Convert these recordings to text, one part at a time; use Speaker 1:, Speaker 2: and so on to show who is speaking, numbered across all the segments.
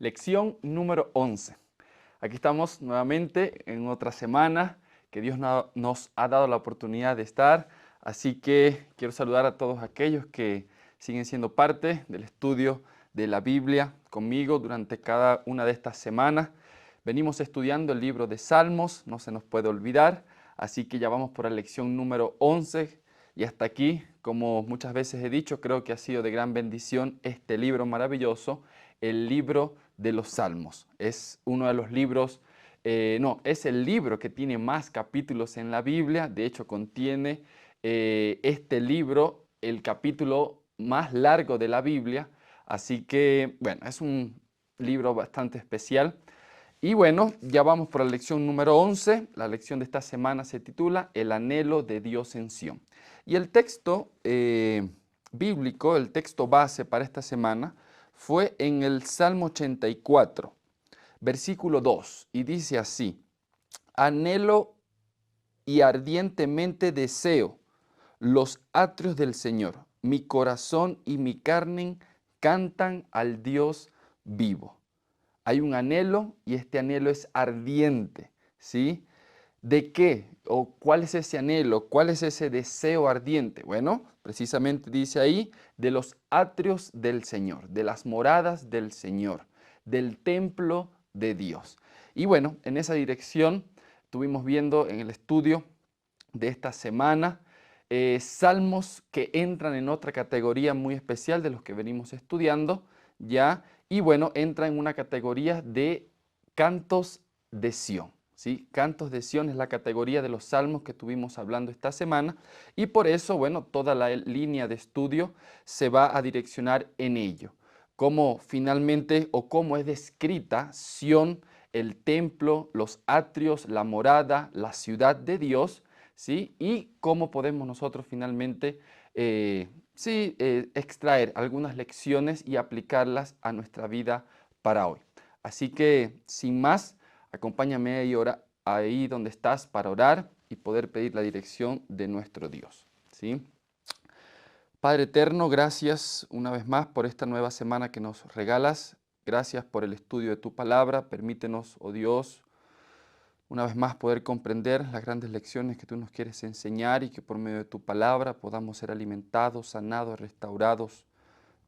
Speaker 1: Lección número 11. Aquí estamos nuevamente en otra semana que Dios nos ha dado la oportunidad de estar. Así que quiero saludar a todos aquellos que siguen siendo parte del estudio de la Biblia conmigo durante cada una de estas semanas. Venimos estudiando el libro de Salmos, no se nos puede olvidar. Así que ya vamos por la lección número 11. Y hasta aquí, como muchas veces he dicho, creo que ha sido de gran bendición este libro maravilloso, el libro de los Salmos. Es uno de los libros, es el libro que tiene más capítulos en la Biblia. De hecho, contiene este libro el capítulo más largo de la Biblia. Así que, bueno, es un libro bastante especial. Y bueno, ya vamos por la lección número 11. La lección de esta semana se titula El anhelo de Dios en Sión. Y el texto bíblico, el texto base para esta semana, fue en el Salmo 84, versículo 2. Y dice así: Anhelo y ardientemente deseo los atrios del Señor. Mi corazón y mi carne cantan al Dios vivo. Hay un anhelo y este anhelo es ardiente, ¿sí? ¿De qué? ¿O cuál es ese anhelo? ¿Cuál es ese deseo ardiente? Bueno, precisamente dice ahí, de los atrios del Señor, de las moradas del Señor, del templo de Dios. Y bueno, en esa dirección estuvimos viendo en el estudio de esta semana salmos que entran en otra categoría muy especial de los que venimos estudiando, ¿ya? Y bueno, entra en una categoría de cantos de Sión, ¿sí? Cantos de Sión es la categoría de los salmos que estuvimos hablando esta semana y por eso, bueno, toda la línea de estudio se va a direccionar en ello. Cómo finalmente o cómo es descrita Sión, el templo, los atrios, la morada, la ciudad de Dios, ¿sí? Y cómo podemos nosotros finalmente extraer algunas lecciones y aplicarlas a nuestra vida para hoy. Así que, sin más, acompáñame ahí donde estás para orar y poder pedir la dirección de nuestro Dios, ¿sí? Padre eterno, gracias una vez más por esta nueva semana que nos regalas. Gracias por el estudio de tu palabra. Permítenos, oh Dios, una vez más poder comprender las grandes lecciones que tú nos quieres enseñar y que por medio de tu palabra podamos ser alimentados, sanados, restaurados,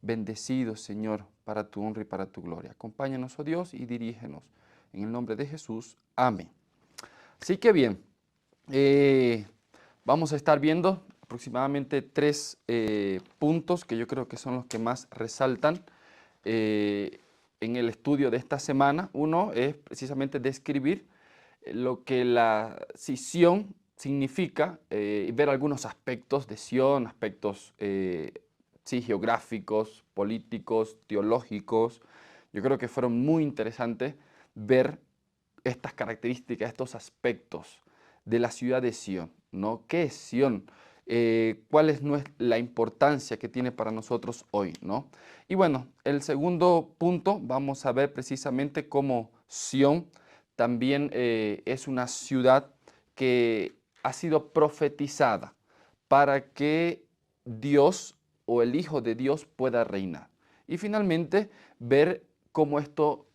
Speaker 1: bendecidos, Señor, para tu honra y para tu gloria. Acompáñanos, oh Dios, y dirígenos. En el nombre de Jesús. Amén. Así que bien, vamos a estar viendo aproximadamente tres puntos que yo creo que son los que más resaltan en el estudio de esta semana. Uno es precisamente describir lo que la Sión significa, ver algunos aspectos de Sión, aspectos geográficos, políticos, teológicos. Yo creo que fueron muy interesantes ver estas características, estos aspectos de la ciudad de Sión, ¿no? ¿Qué es Sión? ¿Cuál es la importancia que tiene para nosotros hoy, ¿no? Y bueno, el segundo punto, vamos a ver precisamente cómo Sión también es una ciudad que ha sido profetizada para que Dios o el Hijo de Dios pueda reinar. Y finalmente, ver cómo esto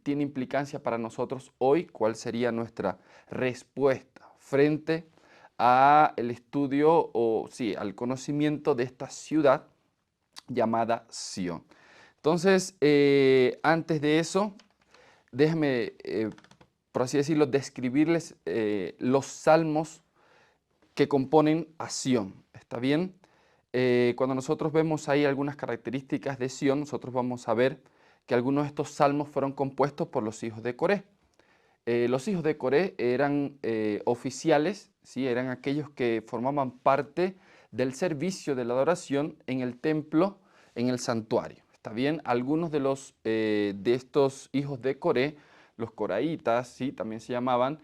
Speaker 1: tiene implicancia para nosotros hoy, cuál sería nuestra respuesta frente al estudio al conocimiento de esta ciudad llamada Sión. Entonces, antes de eso, déjame, por así decirlo, describirles los salmos que componen a Sión. ¿Está bien? Cuando nosotros vemos ahí algunas características de Sión, nosotros vamos a ver que algunos de estos salmos fueron compuestos por los hijos de Coré. Los hijos de Coré eran oficiales, ¿sí? Eran aquellos que formaban parte del servicio de la adoración en el templo, en el santuario. ¿Está bien? Algunos de estos hijos de Coré, los coraitas, ¿sí? También se llamaban,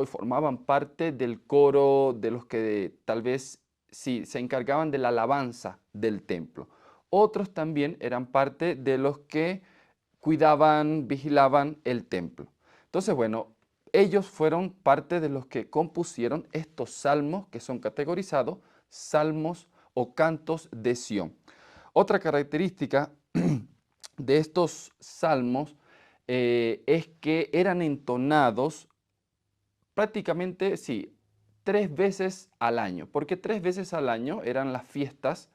Speaker 1: formaban parte del coro de los que tal vez se encargaban de la alabanza del templo. Otros también eran parte de los que cuidaban, vigilaban el templo. Entonces, bueno, ellos fueron parte de los que compusieron estos salmos que son categorizados salmos o cantos de Sión. Otra característica de estos salmos es que eran entonados prácticamente, sí, 3 veces al año. Porque 3 veces al año eran las fiestas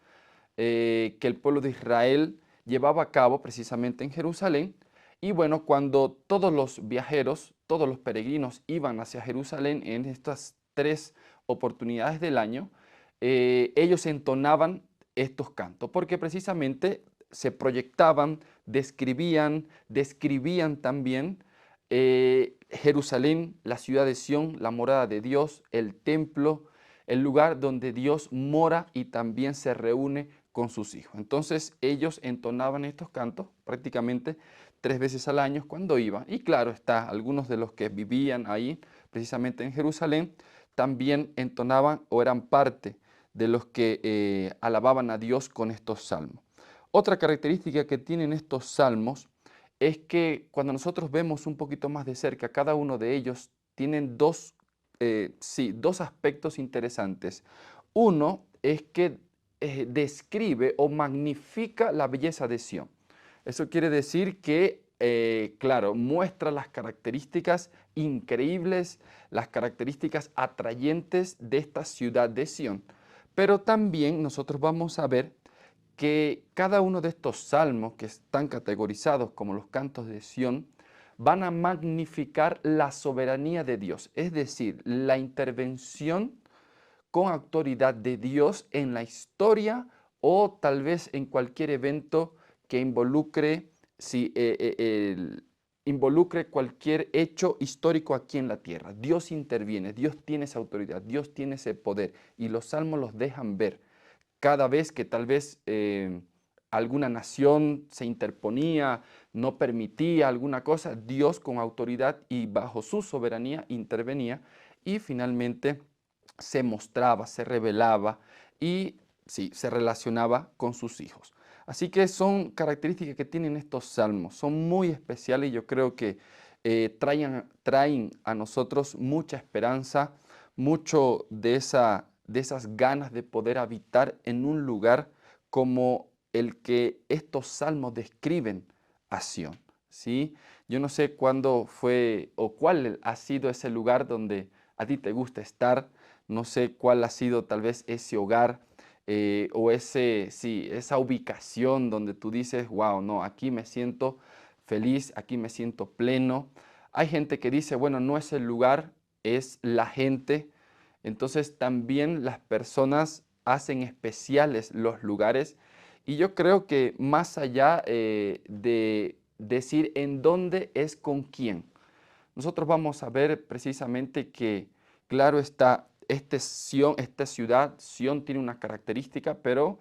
Speaker 1: que el pueblo de Israel llevaba a cabo precisamente en Jerusalén. Y bueno, cuando todos los viajeros, todos los peregrinos iban hacia Jerusalén en estas 3 oportunidades del año, ellos entonaban estos cantos, porque precisamente se proyectaban, describían también Jerusalén, la ciudad de Sión, la morada de Dios, el templo, el lugar donde Dios mora y también se reúne con sus hijos. Entonces ellos entonaban estos cantos prácticamente 3 veces al año cuando iban. Y claro está, algunos de los que vivían ahí, precisamente en Jerusalén, también entonaban o eran parte de los que alababan a Dios con estos salmos. Otra característica que tienen estos salmos es que cuando nosotros vemos un poquito más de cerca, cada uno de ellos tienen dos aspectos interesantes. Uno es que describe o magnifica la belleza de Sión. Eso quiere decir que, claro, muestra las características increíbles, las características atrayentes de esta ciudad de Sión. Pero también nosotros vamos a ver que cada uno de estos salmos que están categorizados como los cantos de Sión van a magnificar la soberanía de Dios, es decir, la intervención con autoridad de Dios en la historia o tal vez en cualquier evento que involucre cualquier hecho histórico aquí en la tierra. Dios interviene, Dios tiene esa autoridad, Dios tiene ese poder y los salmos los dejan ver. Cada vez que tal vez alguna nación se interponía, no permitía alguna cosa, Dios con autoridad y bajo su soberanía intervenía y finalmente se mostraba, se revelaba y sí, se relacionaba con sus hijos. Así que son características que tienen estos salmos, son muy especiales y yo creo que traen a nosotros mucha esperanza, mucho de esas ganas de poder habitar en un lugar como el que estos salmos describen a Sión, ¿sí? Yo no sé cuándo fue o cuál ha sido ese lugar donde a ti te gusta estar, no sé cuál ha sido tal vez ese hogar o esa ubicación donde tú dices, wow, no, aquí me siento feliz, aquí me siento pleno. Hay gente que dice, bueno, no es el lugar, es la gente. Entonces también las personas hacen especiales los lugares y yo creo que más allá de decir en dónde es con quién, nosotros vamos a ver precisamente que, claro está, esta ciudad, Sión tiene una característica, pero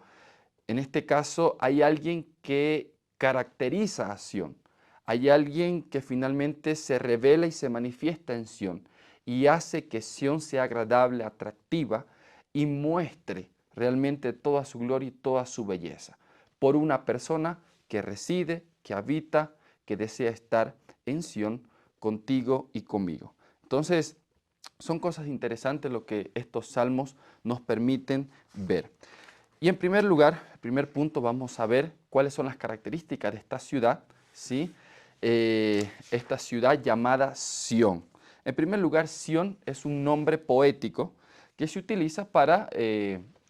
Speaker 1: en este caso hay alguien que caracteriza a Sión. Hay alguien que finalmente se revela y se manifiesta en Sión y hace que Sión sea agradable, atractiva y muestre realmente toda su gloria y toda su belleza por una persona que reside, que habita, que desea estar en Sión contigo y conmigo. Entonces, son cosas interesantes lo que estos salmos nos permiten ver. Y en primer lugar, el primer punto, vamos a ver cuáles son las características de esta ciudad, ¿sí? Esta ciudad llamada Sión. En primer lugar, Sión es un nombre poético que se utiliza para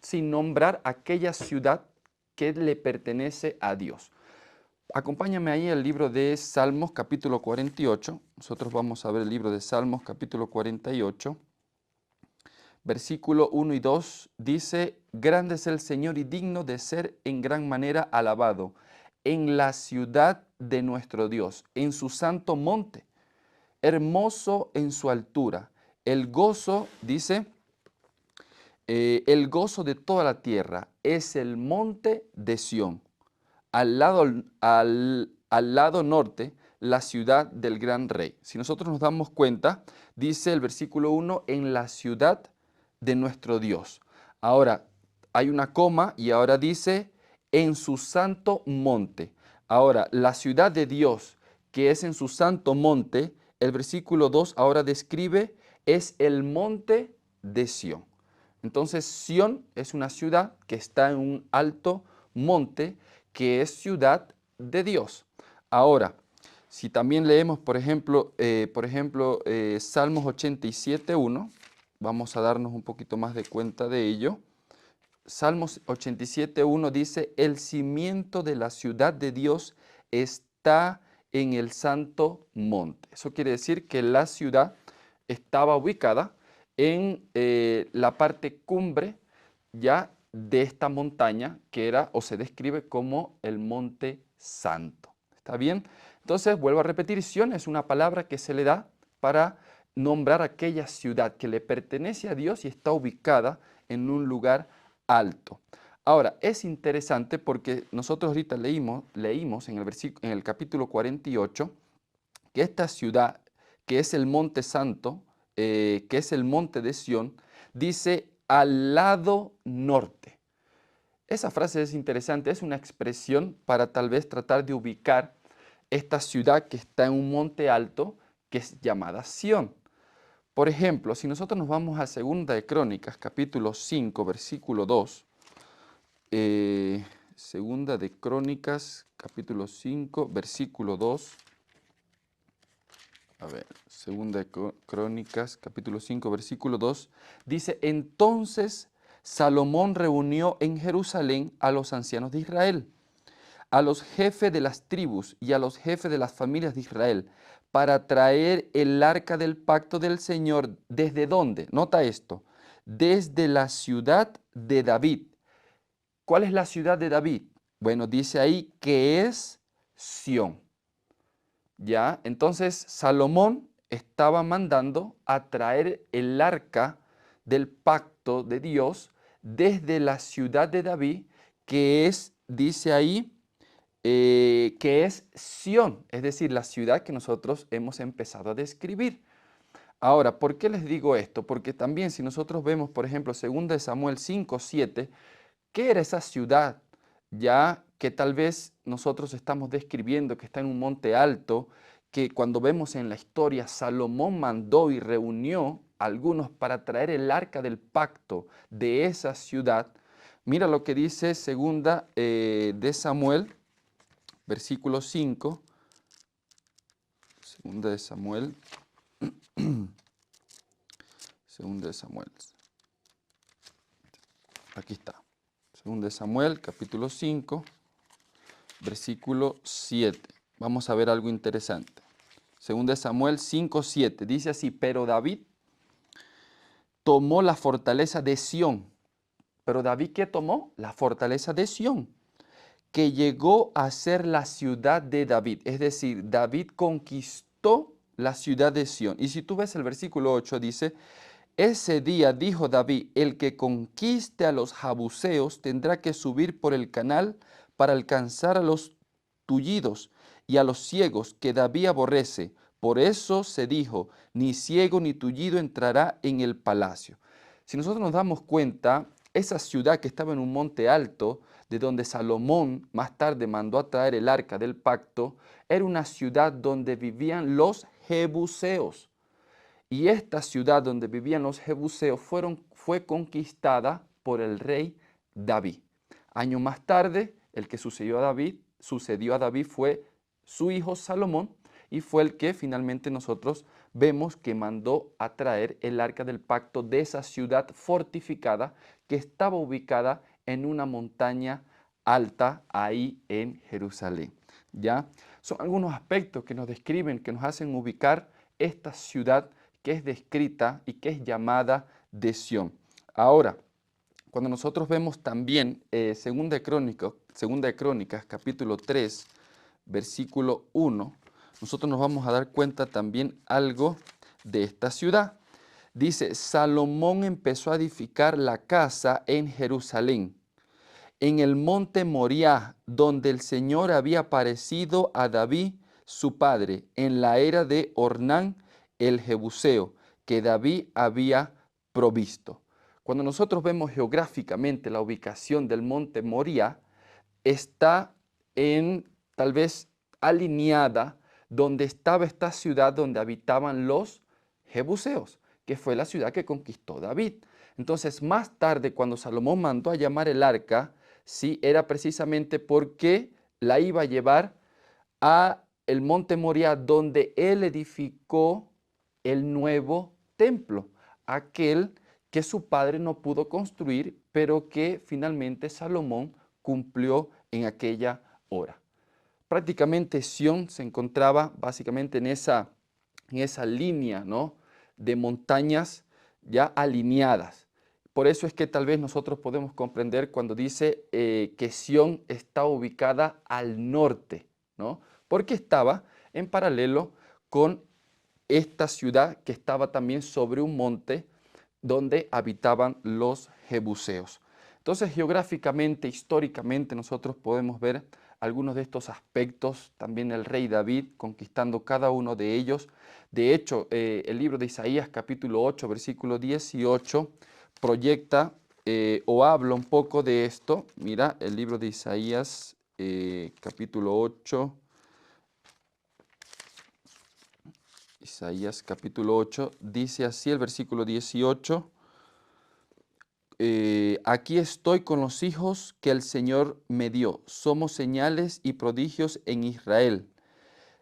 Speaker 1: sin nombrar aquella ciudad que le pertenece a Dios. Acompáñame ahí al libro de Salmos capítulo 48. Nosotros vamos a ver el libro de Salmos capítulo 48. Versículo 1 y 2 dice, grande es el Señor y digno de ser en gran manera alabado en la ciudad de nuestro Dios, en su santo monte, hermoso en su altura. El gozo, dice, el gozo de toda la tierra es el monte de Sión. Al lado norte, la ciudad del gran rey. Si nosotros nos damos cuenta, dice el versículo 1, en la ciudad de nuestro Dios. Ahora, hay una coma y ahora dice, en su santo monte. Ahora, la ciudad de Dios, que es en su santo monte, el versículo 2 ahora describe, es el monte de Sión. Entonces, Sión es una ciudad que está en un alto monte, que es ciudad de Dios. Ahora, si también leemos, por ejemplo, Salmos 87.1, vamos a darnos un poquito más de cuenta de ello. Salmos 87.1 dice, el cimiento de la ciudad de Dios está en el santo monte. Eso quiere decir que la ciudad estaba ubicada en la parte cumbre ya de esta montaña que era o se describe como el Monte Santo. ¿Está bien? Entonces, vuelvo a repetir, Sión es una palabra que se le da para nombrar aquella ciudad que le pertenece a Dios y está ubicada en un lugar alto. Ahora, es interesante porque nosotros ahorita leímos en el capítulo 48 que esta ciudad, que es el Monte Santo, que es el Monte de Sión, dice al lado norte. Esa frase es interesante, es una expresión para tal vez tratar de ubicar esta ciudad que está en un monte alto que es llamada Sión. Por ejemplo, si nosotros nos vamos a Segunda de Crónicas, capítulo 5, versículo 2, Segunda de Crónicas, capítulo 5, versículo 2. A ver, Segunda de Crónicas, capítulo 5, versículo 2, dice, entonces Salomón reunió en Jerusalén a los ancianos de Israel, a los jefes de las tribus y a los jefes de las familias de Israel, para traer el arca del pacto del Señor. ¿Desde dónde? Nota esto, desde la ciudad de David. ¿Cuál es la ciudad de David? Bueno, dice ahí que es Sión. ¿Ya? Entonces Salomón estaba mandando a traer el arca del pacto de Dios desde la ciudad de David, que es, dice ahí, que es Sión, es decir, la ciudad que nosotros hemos empezado a describir. Ahora, ¿por qué les digo esto? Porque también si nosotros vemos, por ejemplo, 2 Samuel 5:7, ¿qué era esa ciudad ya que tal vez nosotros estamos describiendo, que está en un monte alto, que cuando vemos en la historia Salomón mandó y reunió a algunos para traer el arca del pacto de esa ciudad? Mira lo que dice 2 de Samuel, versículo 5, 2 de Samuel, 2 de Samuel, aquí está. 2 de Samuel, capítulo 5, versículo 7. Vamos a ver algo interesante. 2 de Samuel 5, 7. Dice así, pero David tomó la fortaleza de Sión. ¿Pero David qué tomó? La fortaleza de Sión, que llegó a ser la ciudad de David. Es decir, David conquistó la ciudad de Sión. Y si tú ves el versículo 8, dice, ese día dijo David, el que conquiste a los Jebuseos tendrá que subir por el canal para alcanzar a los tullidos y a los ciegos que David aborrece. Por eso se dijo, ni ciego ni tullido entrará en el palacio. Si nosotros nos damos cuenta, esa ciudad que estaba en un monte alto, de donde Salomón más tarde mandó a traer el arca del pacto, era una ciudad donde vivían los Jebuseos. Y esta ciudad donde vivían los Jebuseos fue conquistada por el rey David. Años más tarde, el que sucedió a David fue su hijo Salomón y fue el que finalmente nosotros vemos que mandó a traer el arca del pacto de esa ciudad fortificada que estaba ubicada en una montaña alta ahí en Jerusalén. ¿Ya? Son algunos aspectos que nos describen, que nos hacen ubicar esta ciudad que es descrita y que es llamada de Sión. Ahora, cuando nosotros vemos también Segunda de Crónicas, capítulo 3, versículo 1, nosotros nos vamos a dar cuenta también algo de esta ciudad. Dice, Salomón empezó a edificar la casa en Jerusalén, en el monte Moriah, donde el Señor había aparecido a David, su padre, en la era de Ornán, el Jebuseo, que David había provisto. Cuando nosotros vemos geográficamente la ubicación del monte Moriah, está en tal vez alineada donde estaba esta ciudad donde habitaban los Jebuseos, que fue la ciudad que conquistó David. Entonces, más tarde, cuando Salomón mandó a llamar el arca, sí, era precisamente porque la iba a llevar a el monte Moriah, donde él edificó el nuevo templo, aquel que su padre no pudo construir, pero que finalmente Salomón cumplió en aquella hora. Prácticamente Sión se encontraba básicamente en esa línea, ¿no?, de montañas ya alineadas. Por eso es que tal vez nosotros podemos comprender cuando dice que Sión está ubicada al norte, ¿no?, porque estaba en paralelo con esta ciudad que estaba también sobre un monte donde habitaban los jebuseos. Entonces, geográficamente, históricamente, nosotros podemos ver algunos de estos aspectos, también el rey David conquistando cada uno de ellos. De hecho, el libro de Isaías, capítulo 8, versículo 18, proyecta o habla un poco de esto. Mira, el libro de Isaías, capítulo 8, Isaías capítulo 8, dice así el versículo 18, aquí estoy con los hijos que el Señor me dio, somos señales y prodigios en Israel,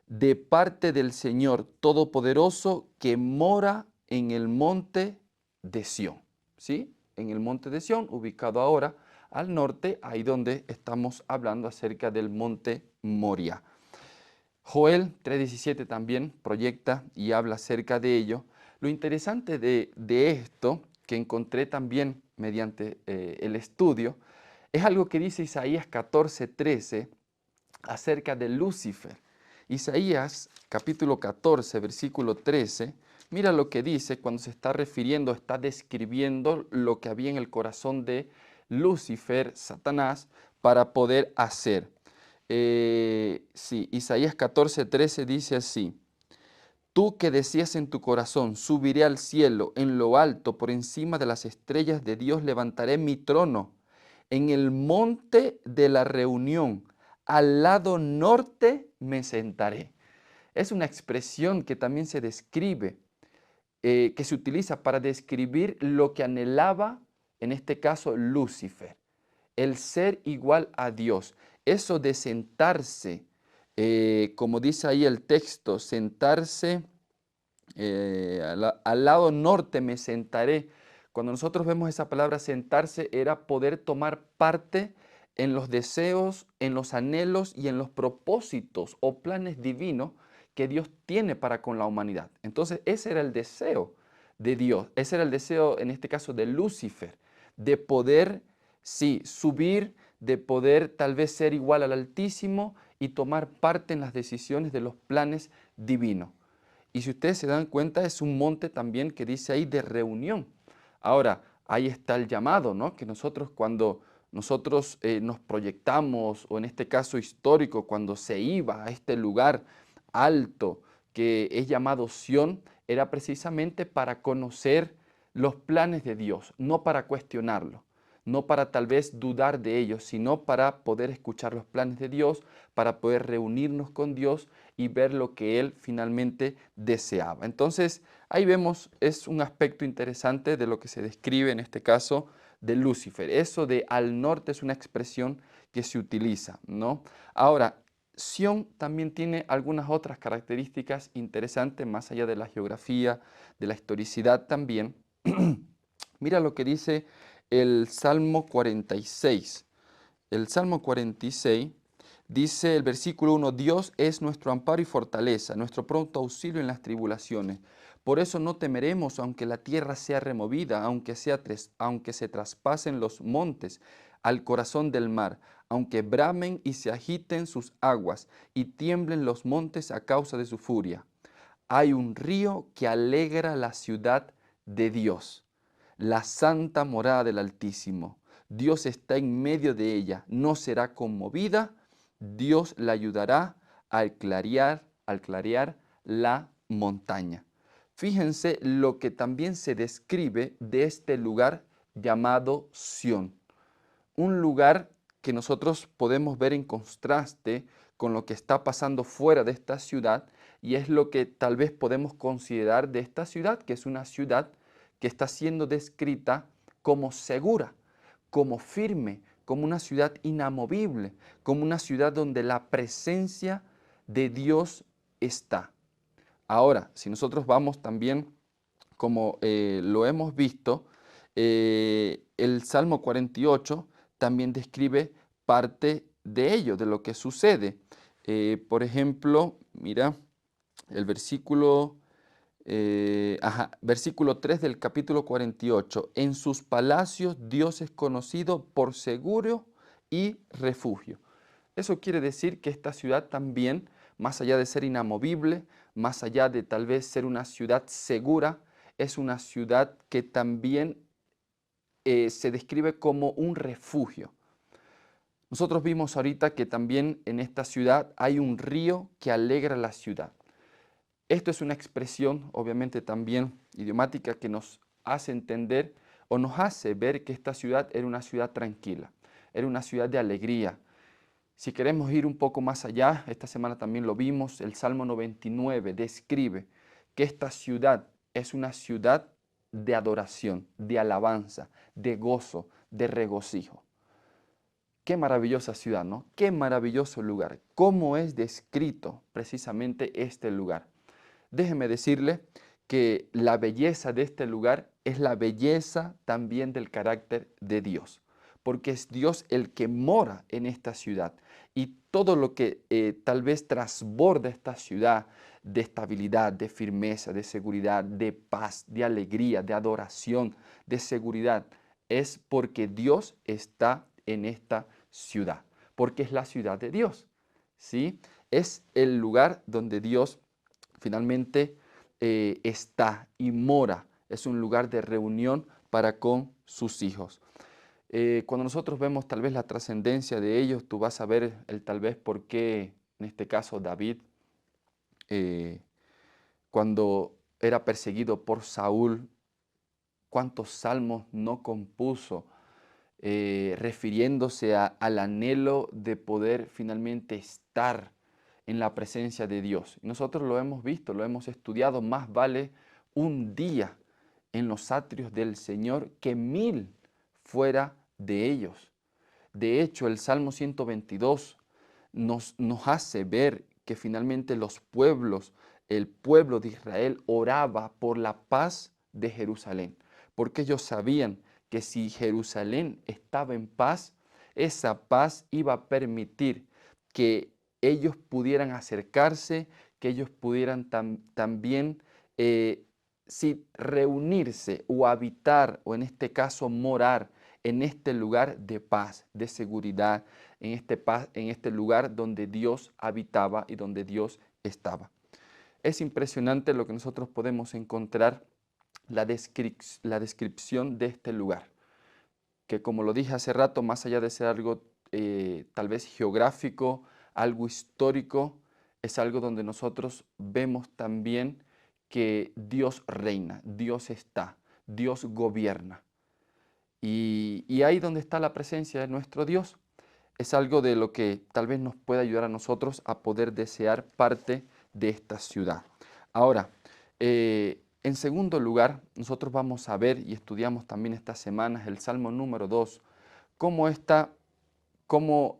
Speaker 1: de parte del Señor Todopoderoso que mora en el monte de Sión, ¿sí? En el monte de Sión, ubicado ahora al norte, ahí donde estamos hablando acerca del monte Moria. Joel 3:17 también proyecta y habla acerca de ello. Lo interesante de esto, que encontré también mediante el estudio, es algo que dice Isaías 14:13 acerca de Lucifer. Isaías capítulo 14, versículo 13, mira lo que dice cuando se está refiriendo, está describiendo lo que había en el corazón de Lucifer, Satanás, para poder hacer. Sí, Isaías 14:13 dice así: tú que decías en tu corazón, subiré al cielo, en lo alto, por encima de las estrellas de Dios, levantaré mi trono, en el monte de la reunión, al lado norte me sentaré. Es una expresión que también se describe, que se utiliza para describir lo que anhelaba, en este caso, Lucifer, el ser igual a Dios. Eso de sentarse, como dice ahí el texto, sentarse, al lado norte me sentaré. Cuando nosotros vemos esa palabra sentarse, era poder tomar parte en los deseos, en los anhelos y en los propósitos o planes divinos que Dios tiene para con la humanidad. Entonces ese era el deseo de Dios, ese era el deseo en este caso de Lucifer, de poder, sí, subir, de poder tal vez ser igual al Altísimo y tomar parte en las decisiones de los planes divinos. Y si ustedes se dan cuenta, es un monte también que dice ahí de reunión. Ahora, ahí está el llamado, ¿no? Que nosotros cuando nosotros nos proyectamos, o en este caso histórico, cuando se iba a este lugar alto que es llamado Sión, era precisamente para conocer los planes de Dios, no para cuestionarlos, no para tal vez dudar de ellos, sino para poder escuchar los planes de Dios, para poder reunirnos con Dios y ver lo que Él finalmente deseaba. Entonces, ahí vemos, es un aspecto interesante de lo que se describe en este caso de Lucifer. Eso de al norte es una expresión que se utiliza, ¿no? Ahora, Sión también tiene algunas otras características interesantes, más allá de la geografía, de la historicidad también. Mira lo que dice el Salmo 46. El Salmo 46 dice el versículo 1, Dios es nuestro amparo y fortaleza, nuestro pronto auxilio en las tribulaciones. Por eso no temeremos aunque la tierra sea removida, aunque se traspasen los montes al corazón del mar, aunque bramen y se agiten sus aguas y tiemblen los montes a causa de su furia. Hay un río que alegra la ciudad de Dios, la santa morada del Altísimo. Dios está en medio de ella, no será conmovida. Dios la ayudará al clarear la montaña. Fíjense lo que también se describe de este lugar llamado Sión. Un lugar que nosotros podemos ver en contraste con lo que está pasando fuera de esta ciudad, y es lo que tal vez podemos considerar de esta ciudad, que es una ciudad que está siendo descrita como segura, como firme, como una ciudad inamovible, como una ciudad donde la presencia de Dios está. Ahora, si nosotros vamos también, como lo hemos visto, el Salmo 48 también describe parte de ello, de lo que sucede. Por ejemplo, mira, el versículo 3 del capítulo 48. En sus palacios Dios es conocido por seguro y refugio. Eso quiere decir que esta ciudad también, más allá de ser inamovible, más allá de tal vez ser una ciudad segura, es una ciudad que también se describe como un refugio. Nosotros vimos ahorita que también en esta ciudad hay un río que alegra la ciudad. Esto es una expresión, obviamente también idiomática, que nos hace entender o nos hace ver que esta ciudad era una ciudad tranquila, era una ciudad de alegría. Si queremos ir un poco más allá, esta semana también lo vimos, el Salmo 99 describe que esta ciudad es una ciudad de adoración, de alabanza, de gozo, de regocijo. Qué maravillosa ciudad, ¿no? Qué maravilloso lugar. ¿Cómo es descrito precisamente este lugar? Déjeme decirle que la belleza de este lugar es la belleza también del carácter de Dios, porque es Dios el que mora en esta ciudad y todo lo que tal vez trasborda esta ciudad de estabilidad, de firmeza, de seguridad, de paz, de alegría, de adoración, de seguridad, es porque Dios está en esta ciudad, porque es la ciudad de Dios, ¿sí? Es el lugar donde Dios finalmente está y mora, es un lugar de reunión para con sus hijos. Cuando nosotros vemos tal vez la trascendencia de ellos, tú vas a ver el tal vez por qué, en este caso David, eh, cuando era perseguido por Saúl, cuántos salmos no compuso, refiriéndose al anhelo de poder finalmente estar en la presencia de Dios. Y nosotros lo hemos visto, lo hemos estudiado, más vale un día en los atrios del Señor que 1000 fuera de ellos. De hecho, el Salmo 122 nos hace ver que finalmente los pueblos, el pueblo de Israel oraba por la paz de Jerusalén, porque ellos sabían que si Jerusalén estaba en paz, esa paz iba a permitir que ellos pudieran acercarse, que ellos pudieran también si reunirse o habitar, o en este caso morar, en este lugar de paz, de seguridad, en este lugar donde Dios habitaba y donde Dios estaba. Es impresionante lo que nosotros podemos encontrar, la descripción de este lugar, que como lo dije hace rato, más allá de ser algo tal vez geográfico, algo histórico, es algo donde nosotros vemos también que Dios reina, Dios está, Dios gobierna. Y ahí donde está la presencia de nuestro Dios, es algo de lo que tal vez nos pueda ayudar a nosotros a poder desear parte de esta ciudad. Ahora, en segundo lugar, nosotros vamos a ver y estudiamos también estas semanas el Salmo número 2, cómo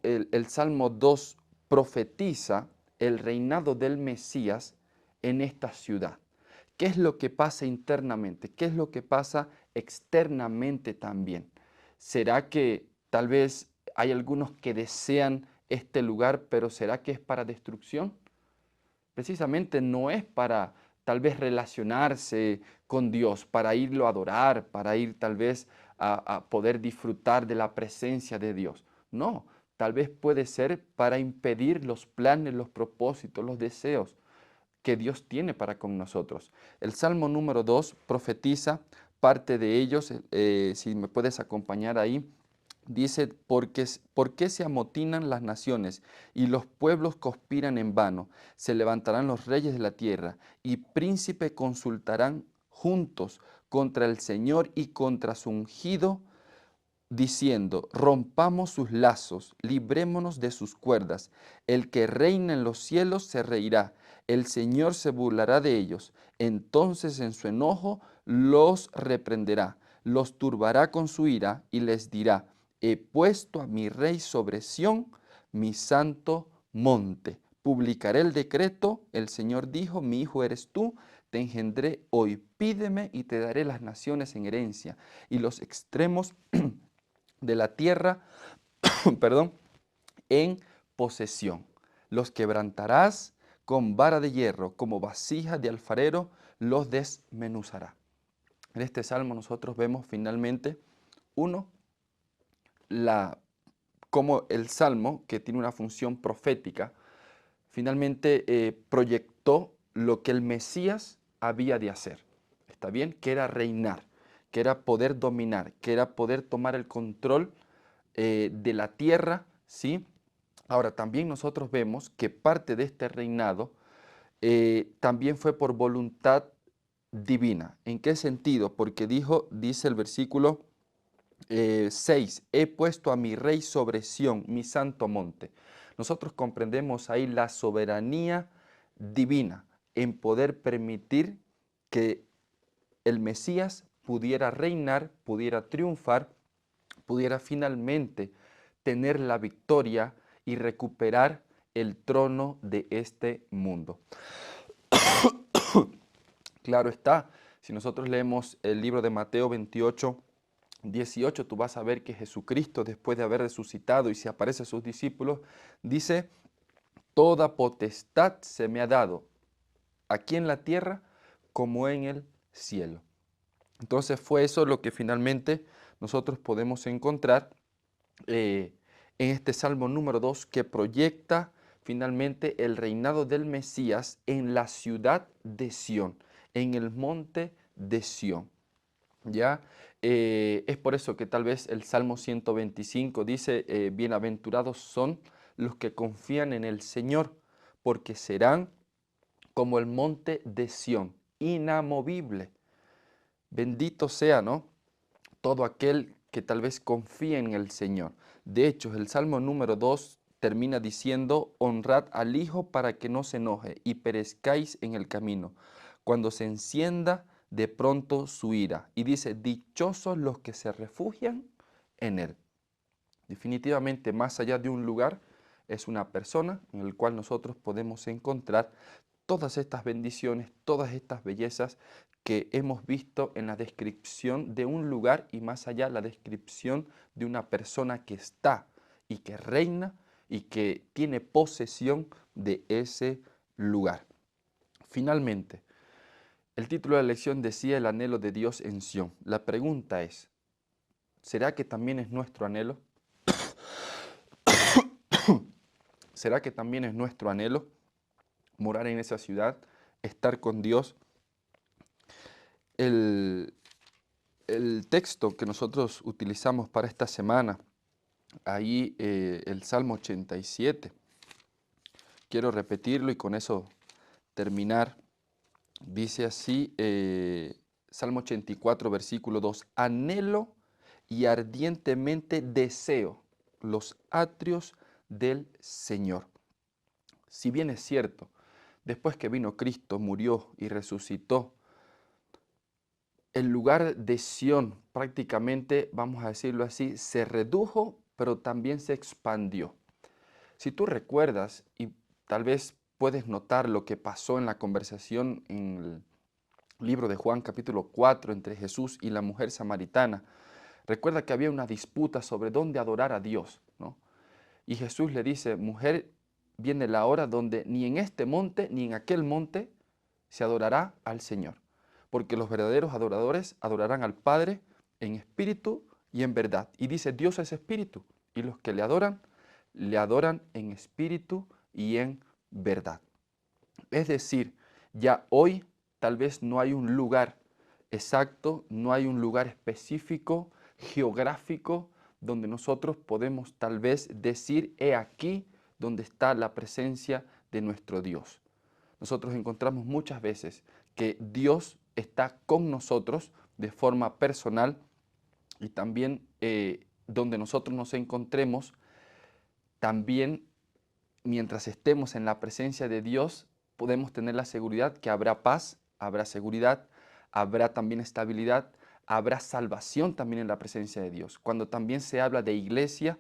Speaker 1: el Salmo 2 profetiza el reinado del Mesías en esta ciudad. ¿Qué es lo que pasa internamente? ¿Qué es lo que pasa externamente también? ¿Será que tal vez hay algunos que desean este lugar, pero será que es para destrucción? Precisamente no es para tal vez relacionarse con Dios, para irlo a adorar, para ir tal vez a poder disfrutar de la presencia de Dios. No, tal vez puede ser para impedir los planes, los propósitos, los deseos que Dios tiene para con nosotros. El Salmo número 2 profetiza parte de ellos, si me puedes acompañar ahí, dice, ¿por qué se amotinan las naciones y los pueblos conspiran en vano? Se levantarán los reyes de la tierra y príncipes consultarán juntos contra el Señor y contra su ungido, diciendo, rompamos sus lazos, librémonos de sus cuerdas. El que reina en los cielos se reirá, el Señor se burlará de ellos. Entonces en su enojo los reprenderá, los turbará con su ira y les dirá, he puesto a mi rey sobre Sión, mi santo monte. publicaré el decreto, el Señor dijo, mi hijo eres tú, te engendré hoy, pídeme y te daré las naciones en herencia y los extremos de la tierra, perdón, en posesión. Los quebrantarás con vara de hierro, como vasija de alfarero, los desmenuzará. En este salmo nosotros vemos finalmente, uno, como el salmo, que tiene una función profética, finalmente proyectó lo que el Mesías había de hacer. ¿Está bien? Que era reinar, que era poder dominar, que era poder tomar el control de la tierra, ¿sí? Ahora, también nosotros vemos que parte de este reinado también fue por voluntad divina. ¿En qué sentido? Porque dice el versículo 6, he puesto a mi rey sobre Sión, mi santo monte. Nosotros comprendemos ahí la soberanía divina en poder permitir que el Mesías pudiera reinar, pudiera triunfar, pudiera finalmente tener la victoria y recuperar el trono de este mundo. Claro está, si nosotros leemos el libro de Mateo 28, 18, tú vas a ver que Jesucristo, después de haber resucitado y se aparece a sus discípulos, dice, toda potestad se me ha dado, aquí en la tierra como en el cielo. Entonces fue eso lo que finalmente nosotros podemos encontrar en este Salmo número 2, que proyecta finalmente el reinado del Mesías en la ciudad de Sión, en el monte de Sión. ¿Ya? Es por eso que tal vez el Salmo 125 dice, bienaventurados son los que confían en el Señor, porque serán como el monte de Sión, inamovible. Bendito sea, ¿no? Todo aquel que tal vez confíe en el Señor. De hecho, el Salmo número 2 termina diciendo, honrad al Hijo para que no se enoje y perezcáis en el camino, cuando se encienda de pronto su ira. Y dice, dichosos los que se refugian en Él. Definitivamente, más allá de un lugar, es una persona en el cual nosotros podemos encontrar todas estas bendiciones, todas estas bellezas que hemos visto en la descripción de un lugar y más allá la descripción de una persona que está y que reina y que tiene posesión de ese lugar. Finalmente, el título de la lección decía el anhelo de Dios en Sión. La pregunta es, ¿será que también es nuestro anhelo? ¿Será que también es nuestro anhelo morar en esa ciudad, estar con Dios? El texto que nosotros utilizamos para esta semana, ahí el Salmo 87, quiero repetirlo y con eso terminar. Dice así, Salmo 84, versículo 2, anhelo y ardientemente deseo los atrios del Señor. Si bien es cierto, después que vino Cristo, murió y resucitó, el lugar de Sión prácticamente, vamos a decirlo así, se redujo, pero también se expandió. Si tú recuerdas, y tal vez puedes notar lo que pasó en la conversación en el libro de Juan capítulo 4 entre Jesús y la mujer samaritana, recuerda que había una disputa sobre dónde adorar a Dios, ¿no? Y Jesús le dice, mujer, viene la hora donde ni en este monte ni en aquel monte se adorará al Señor, porque los verdaderos adoradores adorarán al Padre en espíritu y en verdad. Y dice, Dios es espíritu, y los que le adoran en espíritu y en verdad. Es decir, ya hoy tal vez no hay un lugar exacto, no hay un lugar específico, geográfico, donde nosotros podemos tal vez decir, he aquí donde está la presencia de nuestro Dios. Nosotros encontramos muchas veces que Dios está con nosotros de forma personal y también donde nosotros nos encontremos, también mientras estemos en la presencia de Dios, podemos tener la seguridad que habrá paz, habrá seguridad, habrá también estabilidad, habrá salvación también en la presencia de Dios. Cuando también se habla de iglesia,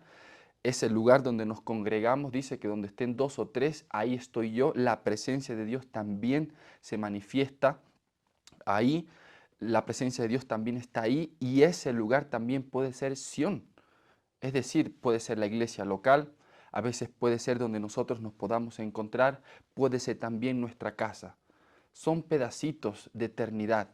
Speaker 1: es el lugar donde nos congregamos. Dice que donde estén 2 o 3, ahí estoy yo. La presencia de Dios también se manifiesta ahí. La presencia de Dios también está ahí, y ese lugar también puede ser Sión. Es decir, puede ser la iglesia local, a veces puede ser donde nosotros nos podamos encontrar, puede ser también nuestra casa. Son pedacitos de eternidad,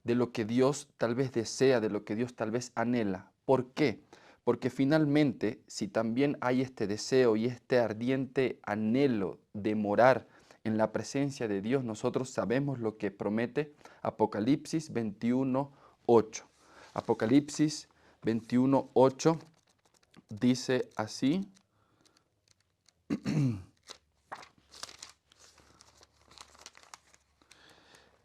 Speaker 1: de lo que Dios tal vez desea, de lo que Dios tal vez anhela. ¿Por qué? Porque finalmente, si también hay este deseo y este ardiente anhelo de morar en la presencia de Dios, nosotros sabemos lo que promete Apocalipsis 21:8. Apocalipsis 21:8 dice así.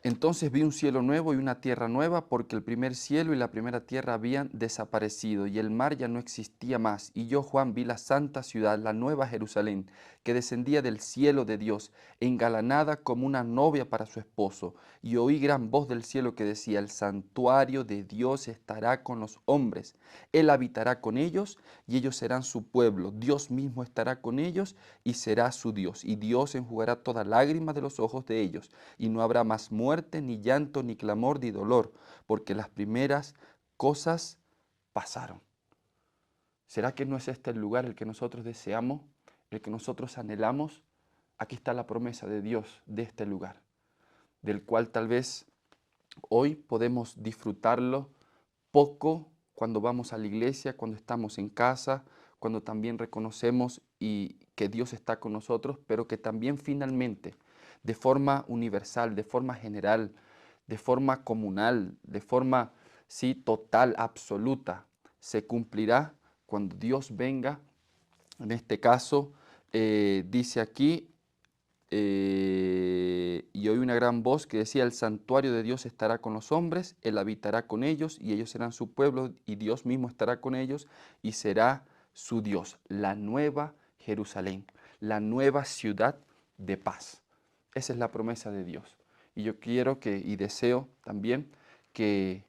Speaker 1: Entonces vi un cielo nuevo y una tierra nueva, porque el primer cielo y la primera tierra habían desaparecido, y el mar ya no existía más. Y yo, Juan, vi la santa ciudad, la nueva Jerusalén, que descendía del cielo de Dios, engalanada como una novia para su esposo. Y oí gran voz del cielo que decía: el santuario de Dios estará con los hombres. Él habitará con ellos, y ellos serán su pueblo. Dios mismo estará con ellos, y será su Dios. Y Dios enjugará toda lágrima de los ojos de ellos, y no habrá más muerte, ni llanto, ni clamor, ni dolor, porque las primeras cosas pasaron. ¿Será que no es este el lugar el que nosotros deseamos, el que nosotros anhelamos? Aquí está la promesa de Dios de este lugar, del cual tal vez hoy podemos disfrutarlo poco cuando vamos a la iglesia, cuando estamos en casa, cuando también reconocemos y que Dios está con nosotros, pero que también finalmente, de forma universal, de forma general, de forma comunal, de forma, sí, total, absoluta, se cumplirá cuando Dios venga. En este caso, dice aquí, y oí una gran voz que decía: el santuario de Dios estará con los hombres, Él habitará con ellos, y ellos serán su pueblo, y Dios mismo estará con ellos, y será su Dios. La nueva Jerusalén, la nueva ciudad de paz. Esa es la promesa de Dios. Y yo quiero y deseo también que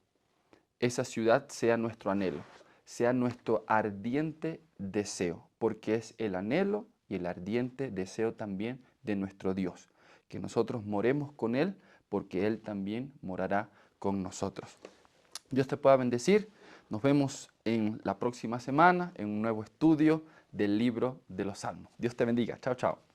Speaker 1: esa ciudad sea nuestro anhelo, sea nuestro ardiente deseo, porque es el anhelo y el ardiente deseo también de nuestro Dios, que nosotros moremos con Él, porque Él también morará con nosotros. Dios te pueda bendecir. Nos vemos en la próxima semana en un nuevo estudio del libro de los Salmos. Dios te bendiga. Chao, chao.